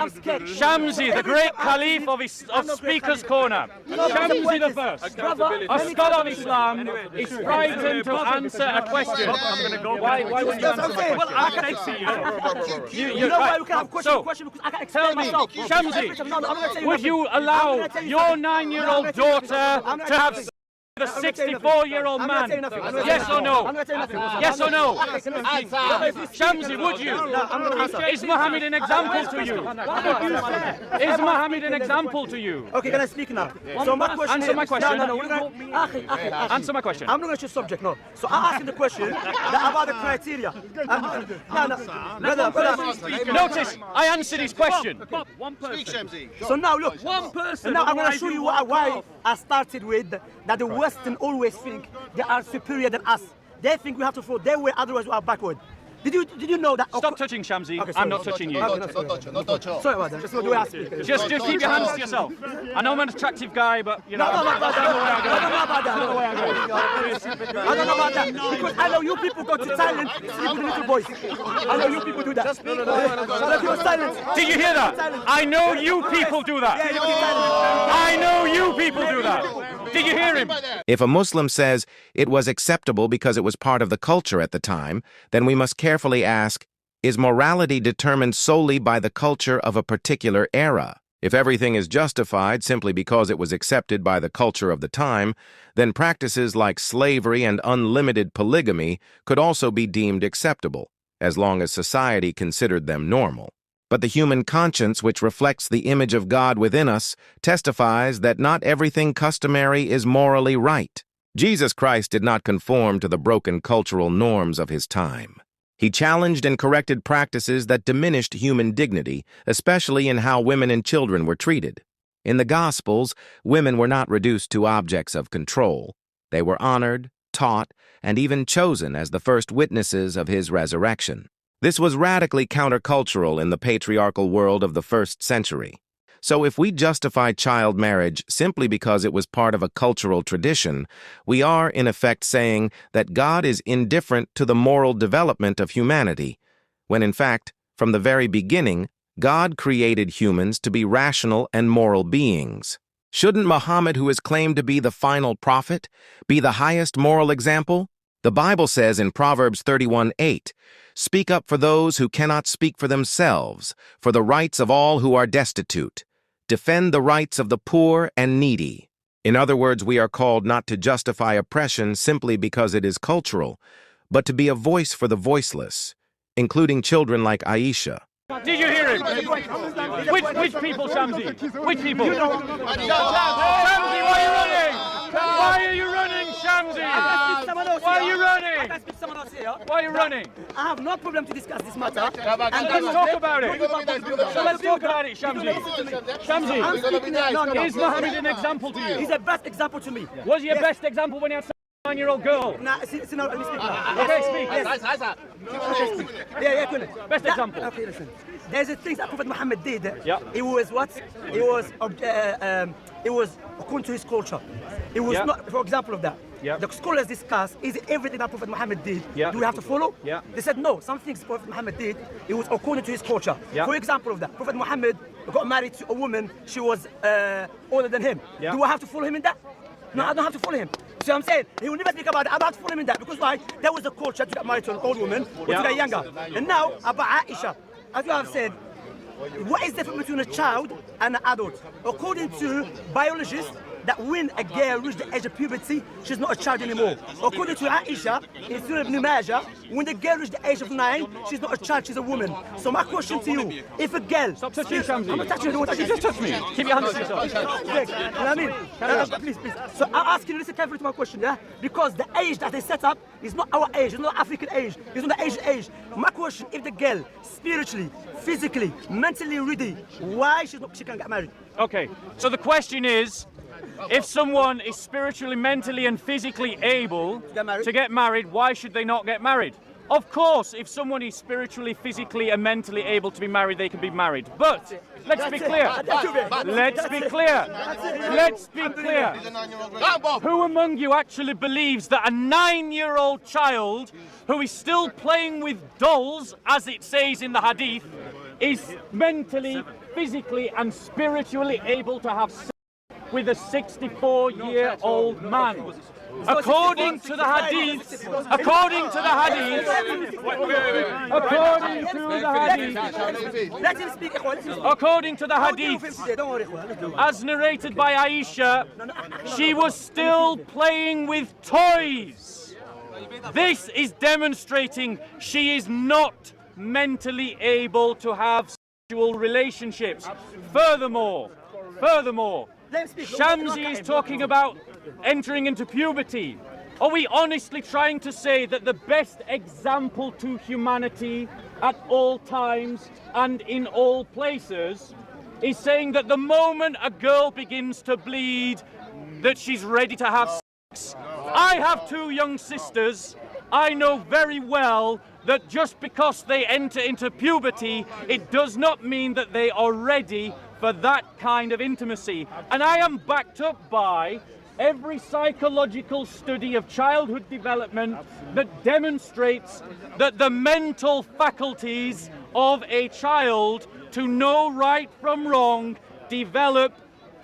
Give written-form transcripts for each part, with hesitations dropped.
I'm scared. Shamsi, the great caliph of Speaker's Corner. Shamsi the first. A scholar of Islam is frightened to answer a question. Why wouldn't you answer my question? Well, I can see you know why we can have a question because I can explain myself. Shamsi, would you allow your 9-year-old daughter to have the 64-year-old man? Yes or no? Yes or no? Shamsi, would you? Is Muhammad an example to you? Is Muhammad an example to you? Okay, can I speak now? So my question Answer my question. No. Answer my question. I'm not going to choose subject, no. So I'm asking the question about the criteria. Brother. Notice, I answered his question. So now look, one person. now I'm going to show you why I started with that the Western always think they are superior than us. They think we have to follow their way, otherwise we are backward. Did you know that? Stop touching Shamsi. Okay, I'm not touching you. Sorry about that. Just the way I speak. Just keep your hands to yourself. I know I'm an attractive guy, but you know. I don't know about that. Because I know you people go to Thailand, sleep with little boys. I know you people do that. You're silent. Did you hear that? I know you people do that. I know you people do that. Did you hear him? If a Muslim says it was acceptable because it was part of the culture at the time, then we must carefully ask, is morality determined solely by the culture of a particular era? If everything is justified simply because it was accepted by the culture of the time, then practices like slavery and unlimited polygamy could also be deemed acceptable, as long as society considered them normal. But the human conscience, which reflects the image of God within us, testifies that not everything customary is morally right. Jesus Christ did not conform to the broken cultural norms of his time. He challenged and corrected practices that diminished human dignity, especially in how women and children were treated. In the Gospels, women were not reduced to objects of control. They were honored, taught, and even chosen as the first witnesses of his resurrection. This was radically countercultural in the patriarchal world of the first century. So if we justify child marriage simply because it was part of a cultural tradition, we are, in effect, saying that God is indifferent to the moral development of humanity, when in fact, from the very beginning, God created humans to be rational and moral beings. Shouldn't Muhammad, who is claimed to be the final prophet, be the highest moral example? The Bible says in Proverbs 31:8, "Speak up for those who cannot speak for themselves, for the rights of all who are destitute. Defend the rights of the poor and needy." In other words, we are called not to justify oppression simply because it is cultural, but to be a voice for the voiceless, including children like Aisha. Did you hear him? Which people, Shamsi? Which people? Shamsi, why are you running? Why are you running, Shamsi? Why are you running? Why are you running? I have no problem to discuss this matter. Let's talk about it. So let's talk about it, Shamsi. Shamsi, is Muhammad an example to you? He's a best example to me. Was he a best example when he had a 9-year-old girl? Nah, let me speak now. Okay, speak. Best example. Okay, listen. There's a thing that Prophet Muhammad did. Yeah. It was what? It was according to his culture. It was not, for example of that. Yeah. The scholars discuss, is it everything that Prophet Muhammad did, Yeah. do we have to follow? Yeah. They said no, some things Prophet Muhammad did, it was according to his culture. Yeah. For example of that, Prophet Muhammad got married to a woman, she was older than him. Yeah. Do I have to follow him in that? No, I don't have to follow him. See what I'm saying? He will never speak about it. I don't have to follow him in that. Because why? There was a culture to get married to an old woman or to get younger. And now, about Aisha, as you have said, what is the difference between a child and an adult? According to biologists, that when a girl reaches the age of puberty, she's not a child anymore. According to Aisha, in Surah Ibn Majah, when the girl reaches the age of 9, she's not a child, she's a woman. So my question to you, if a girl... Stop touching Shamsi. I'm not touching you, You just touch me. Keep your hands to yourself. You know what I mean? Please. So I'm asking you, listen carefully to my question, yeah? Because the age that they set up is not our age, it's not African age, it's not the Asian age. My question, if the girl, spiritually, physically, mentally ready, why she can't get married? Okay, so the question is, if someone is spiritually, mentally and physically able to get married, why should they not get married? Of course, if someone is spiritually, physically and mentally able to be married, they can be married. But let's be clear. Let's be clear. Let's be clear. Who among you actually believes that a 9-year-old child who is still playing with dolls, as it says in the hadith, is mentally, physically and spiritually able to have sex with a 64-year-old man. According to the hadith, according to the hadith, according to the hadith, as narrated by Aisha, she was still playing with toys. This is demonstrating she is not mentally able to have sexual relationships. Furthermore, Samshi is talking about entering into puberty. Are we honestly trying to say that the best example to humanity at all times and in all places is saying that the moment a girl begins to bleed, that she's ready to have sex? I have two young sisters. I know very well that just because they enter into puberty, it does not mean that they are ready for that kind of intimacy. And I am backed up by every psychological study of childhood development that demonstrates that the mental faculties of a child to know right from wrong develop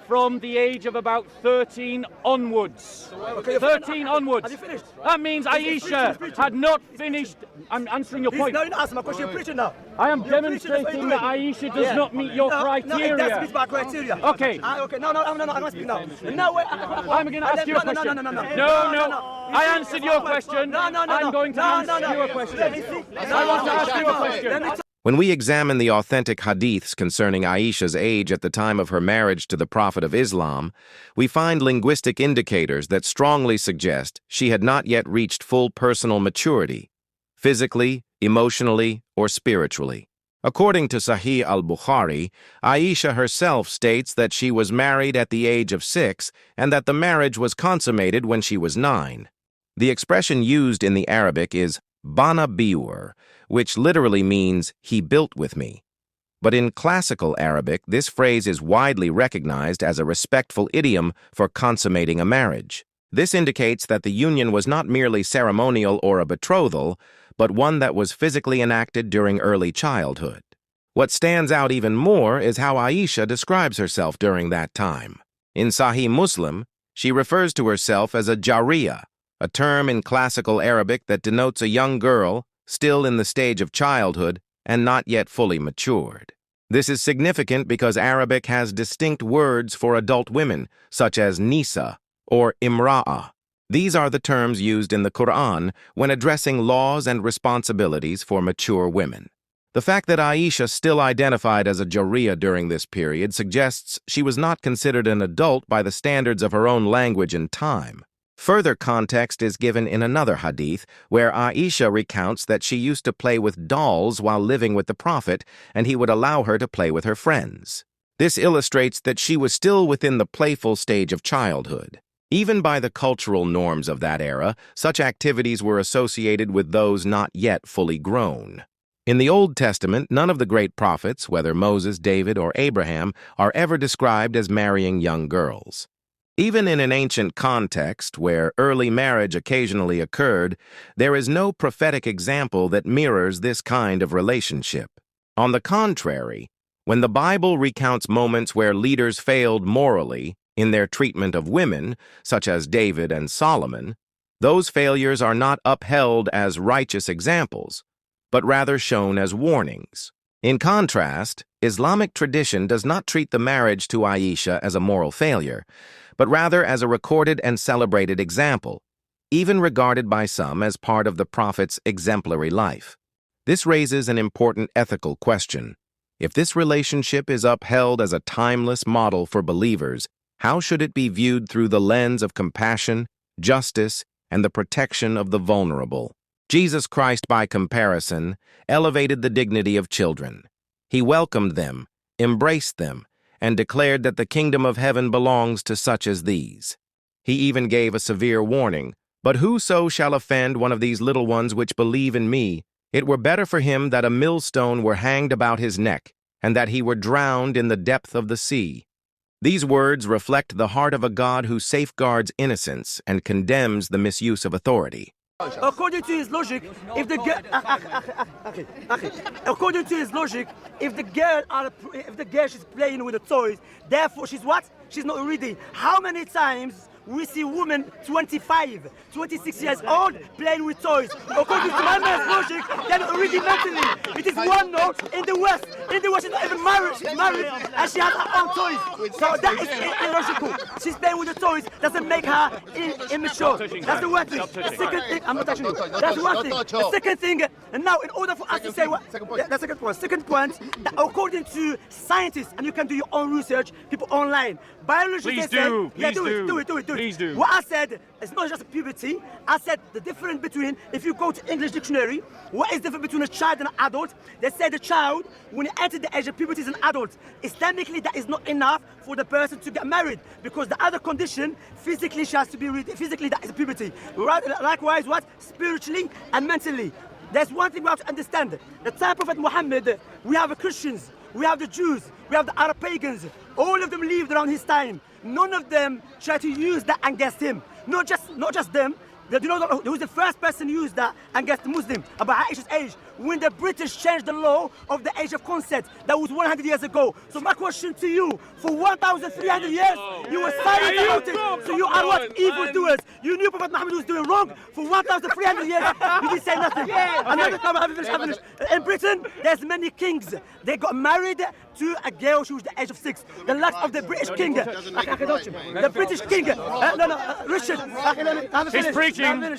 from the age of about 13 onwards. 13 onwards. Have you finished? That means Aisha had not finished. I'm answering your point. No, you're not answering my question. You're preaching now. I am demonstrating that Aisha does not meet your criteria. No, it does meet my criteria. Okay. Okay, no, I'm going to speak now. No, wait. I'm going to ask you a question. No. I answered your question. I'm going to ask you a question. I want to ask you a question. When we examine the authentic hadiths concerning Aisha's age at the time of her marriage to the Prophet of Islam, we find linguistic indicators that strongly suggest she had not yet reached full personal maturity, physically, emotionally, or spiritually. According to Sahih al-Bukhari, Aisha herself states that she was married at the age of 6 and that the marriage was consummated when she was 9. The expression used in the Arabic is bana biur, which literally means he built with me. But in classical Arabic, this phrase is widely recognized as a respectful idiom for consummating a marriage. This indicates that the union was not merely ceremonial or a betrothal, but one that was physically enacted during early childhood. What stands out even more is how Aisha describes herself during that time. In Sahih Muslim, she refers to herself as a jariya, a term in classical Arabic that denotes a young girl still in the stage of childhood and not yet fully matured. This is significant because Arabic has distinct words for adult women, such as nisa or imra'a. These are the terms used in the Quran when addressing laws and responsibilities for mature women. The fact that Aisha still identified as a jariya during this period suggests she was not considered an adult by the standards of her own language and time. Further context is given in another hadith where Aisha recounts that she used to play with dolls while living with the Prophet, and he would allow her to play with her friends. This illustrates that she was still within the playful stage of childhood. Even by the cultural norms of that era, such activities were associated with those not yet fully grown. In the Old Testament, none of the great prophets, whether Moses, David, or Abraham, are ever described as marrying young girls. Even in an ancient context where early marriage occasionally occurred, there is no prophetic example that mirrors this kind of relationship. On the contrary, when the Bible recounts moments where leaders failed morally in their treatment of women, such as David and Solomon, those failures are not upheld as righteous examples, but rather shown as warnings. In contrast, Islamic tradition does not treat the marriage to Aisha as a moral failure, but rather as a recorded and celebrated example, even regarded by some as part of the Prophet's exemplary life. This raises an important ethical question. If this relationship is upheld as a timeless model for believers, how should it be viewed through the lens of compassion, justice, and the protection of the vulnerable? Jesus Christ, by comparison, elevated the dignity of children. He welcomed them, embraced them, and declared that the kingdom of heaven belongs to such as these. He even gave a severe warning, "But whoso shall offend one of these little ones which believe in me, it were better for him that a millstone were hanged about his neck, and that he were drowned in the depth of the sea." These words reflect the heart of a God who safeguards innocence and condemns the misuse of authority. According to his logic, if the girl, according to his logic, if the girl she's playing with the toys, therefore she's what? She's not ready. How many times we see women 25, 26 years old playing with toys? According to my man's logic, they're not ready mentally. It is one note in the West. In the West, she's not even married. She's married and she has her own toys. So that is illogical. She's playing with the toys. Doesn't make her immature. That's the one thing. The second thing, I'm not touching you. That's one thing. The second thing, and now in order for us to say what? Yeah, the second point. Second point, that according to scientists, and you can do your own research, people online, biologists. Please do. Yeah, Please do it. Please do. What I said, it's not just puberty. I said the difference between, if you go to English dictionary, what is the difference between a child and an adult? They say the child, when he enters the age of puberty, is an adult. Islamically, that is not enough for the person to get married, because the other condition, physically, she has to be ready. Physically, that is puberty. Likewise, what? Spiritually and mentally. There's one thing we have to understand. The time of Prophet Muhammad, we have the Christians, we have the Jews, we have the Arab pagans. All of them lived around his time. None of them tried to use that against him. Not just them. Do you know who was the first person to use that against the Muslim? About Aisha's age. When the British changed the law of the age of consent, that was 100 years ago. So my question to you, for 1,300 years, you were silent about it. So you are what? Evildoers. You knew Prophet Muhammad was doing wrong for 1,300 years. You didn't say nothing. Another time, I finished. In Britain, there's many kings. They got married to a girl who was the age of 6. The last of the British king. The British king. Richard. He's preaching. No.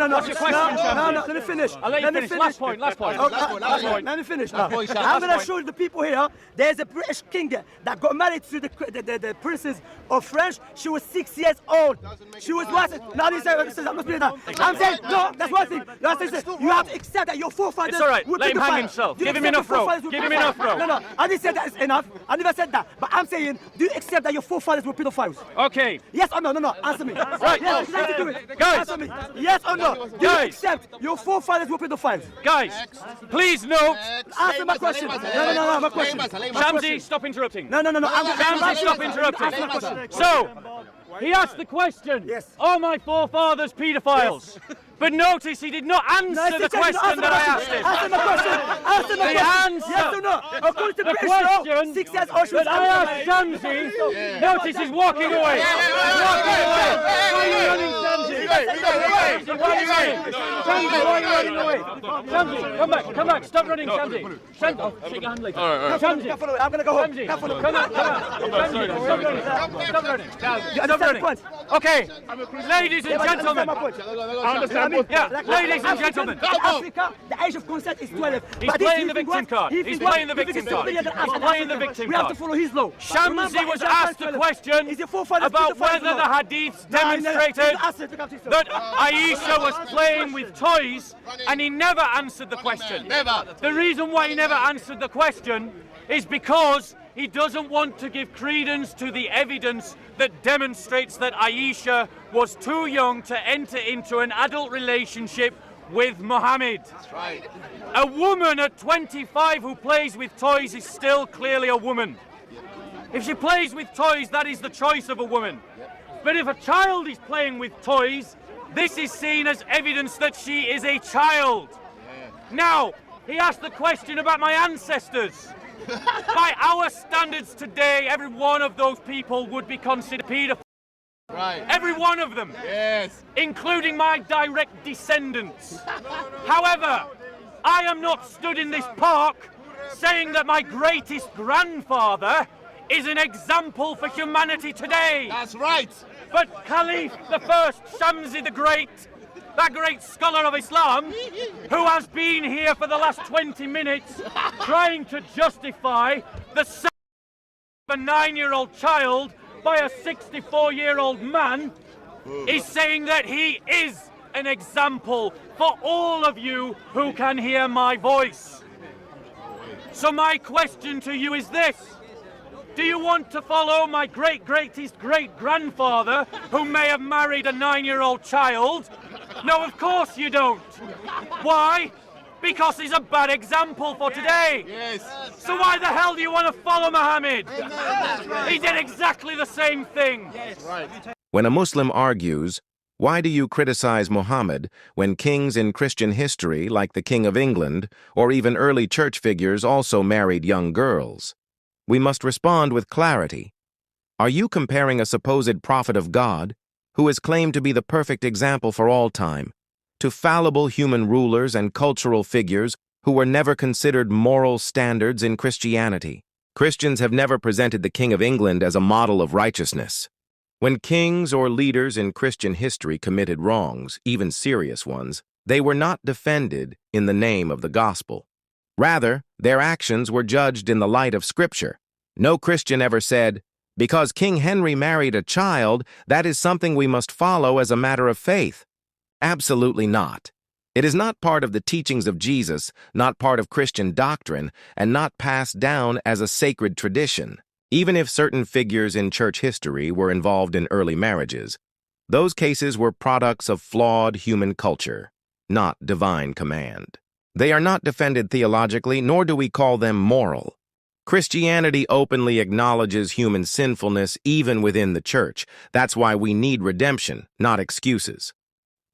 What's your question, No, let me finish. I'll let you finish. Last point. Let me finish. I'm going to show you the people here. There's a British king that got married to the princess of France. She was 6 years old. She was what? No, I'm saying, no, that's one thing. You have to accept that your forefathers. It's all right. Let him hang himself. Give him enough rope. No, I didn't say that is enough. I never said that. But I'm saying, do you accept that your forefathers were pedophiles? Okay. Yes or no? No. Answer me. Right. Yes, do it. Guys. Answer me. Yes or no? Do you accept your forefathers were pedophiles? Guys, please note. Answer my question. No, my question. Shamsi, stop interrupting. No. Shamsi, stop interrupting. So, he asked the question, Yes. are my forefathers paedophiles? But notice he did not answer the question that I asked him. Answer my question. Answer my question. Yes or no? According to The British law, question 6 years old, she was that I asked Shamsi, notice he's walking away. He's walking away. Why are you running, Shamsi? Shamsi, why are you running? Shamsi, why are you running away? Shamsi, come back, stop running, Shamsi. Shamsi, shake your hand later. Shamsi, I'm going to go home. Shamsi, come back. Shamsi, stop running. Stop running. Okay, ladies and gentlemen. Yeah, ladies and gentlemen. In Africa, the age of consent is 12. He's playing the victim card. He's playing the victim card. He's playing the victim We have to card. follow his law. Shamsi was asked a question about whether the hadiths demonstrated that Aisha was playing with toys, and he never answered the question. The reason why he never answered the question is because he doesn't want to give credence to the evidence that demonstrates that Aisha was too young to enter into an adult relationship with Muhammad. That's right. A woman at 25 who plays with toys is still clearly a woman. If she plays with toys, that is the choice of a woman. But if a child is playing with toys, this is seen as evidence that she is a child. Now, he asked the question about my ancestors. By our standards today, every one of those people would be considered paedophiles. Right. Every one of them. Yes. Including my direct descendants. However, I am not stood in this park saying that my greatest grandfather is an example for humanity today. That's right. But Caliph the First, Shamsi the Great, that great scholar of Islam, who has been here for the last 20 minutes trying to justify the sex of a 9-year-old child by a 64-year-old man, is saying that he is an example for all of you who can hear my voice. So my question to you is this. Do you want to follow my greatest great-grandfather who may have married a 9-year-old child? No, of course you don't. Why? Because he's a bad example for today. Yes. So why the hell do you want to follow Muhammad? He did exactly the same thing. Right. When a Muslim argues, Why do you criticize Muhammad when kings in Christian history, like the King of England, or even early church figures, also married young girls? We must respond with clarity. Are you comparing a supposed prophet of God, who is claimed to be the perfect example for all time, to fallible human rulers and cultural figures who were never considered moral standards in Christianity? Christians have never presented the King of England as a model of righteousness. When kings or leaders in Christian history committed wrongs, even serious ones, they were not defended in the name of the gospel. Rather, their actions were judged in the light of Scripture. No Christian ever said, "Because King Henry married a child, that is something we must follow as a matter of faith." Absolutely not. It is not part of the teachings of Jesus, not part of Christian doctrine, and not passed down as a sacred tradition. Even if certain figures in church history were involved in early marriages, those cases were products of flawed human culture, not divine command. They are not defended theologically, nor do we call them moral. Christianity openly acknowledges human sinfulness even within the church. That's why we need redemption, not excuses.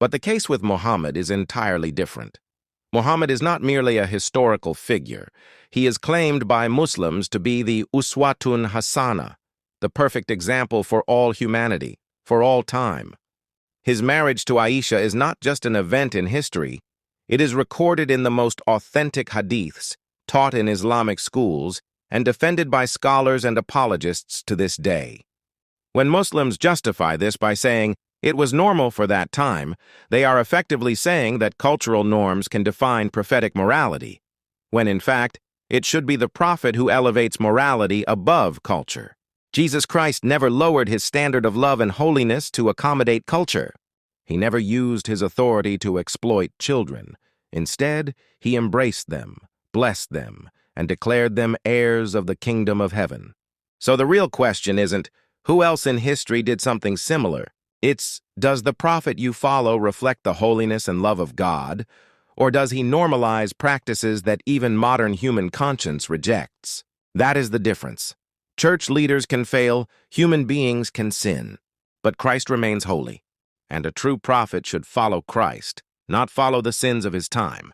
But the case with Muhammad is entirely different. Muhammad is not merely a historical figure. He is claimed by Muslims to be the Uswatun Hasana, the perfect example for all humanity, for all time. His marriage to Aisha is not just an event in history. It is recorded in the most authentic hadiths, taught in Islamic schools, and defended by scholars and apologists to this day. When Muslims justify this by saying, "It was normal for that time," they are effectively saying that cultural norms can define prophetic morality, when in fact, it should be the prophet who elevates morality above culture. Jesus Christ never lowered his standard of love and holiness to accommodate culture. He never used his authority to exploit children. Instead, he embraced them, blessed them, and declared them heirs of the kingdom of heaven. So the real question isn't, who else in history did something similar? It's, does the prophet you follow reflect the holiness and love of God, or does he normalize practices that even modern human conscience rejects? That is the difference. Church leaders can fail, human beings can sin, but Christ remains holy, and a true prophet should follow Christ, not follow the sins of his time.